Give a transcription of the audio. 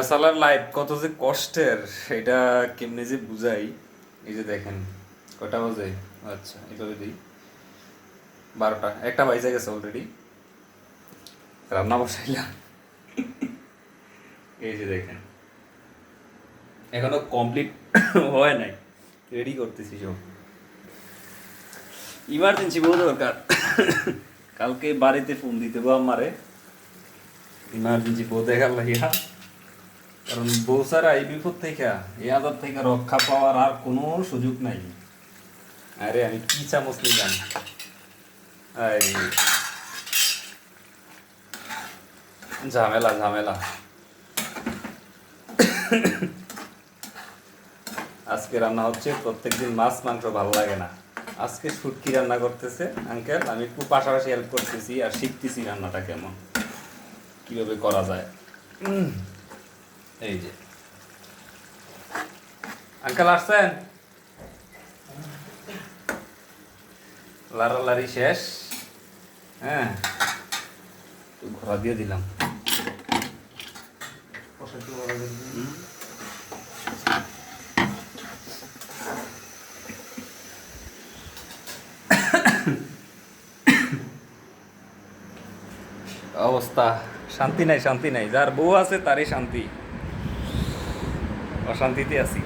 সালার life কত যে কষ্টের সেটা কেমনে যে বুঝাই। এই যে দেখেন কয়টা বাজে, আচ্ছা এভাবে দিই 12টা, একটা বাজে গেছে অলরেডি। রান্না বসাইলাম, এই যে দেখেন এখনো কমপ্লিট হয় নাই, রেডি করতেছি সব। ইমার্জেন্সি বহু দরকার। কালকে বাড়িতে ফোন দিতে গো আমারে, ইমার্জেন্সি বউ দেখার লাগিয়া। কারণ বউ ছাড়া এই বিপদ থেকে, এই আদর থেকে রক্ষা পাওয়ার আর কোনো সুযোগ নাই। আরে আমি কি চামচ নিলাম, আরে ঝামেলা ঝামেলা। আজকে রান্না হচ্ছে, প্রত্যেকদিন মাছ মাংস ভালো লাগে না। আজকে শুটকি রান্না করতেছে আঙ্কেল, আমি একটু পাশাপাশি হেল্প করতেছি আর শিখতেছি রান্নাটা কেমন কিভাবে করা যায়। এই যে আঙ্কেল আসছেন, লাড়ালাড়ি শেষ। হ্যাঁ, একটু ঘোরা দিয়ে দিলাম। অবস্থা শান্তি নাই, শান্তি নাই। যার বউ আছে তারই শান্তি, অশান্তিতে আছি।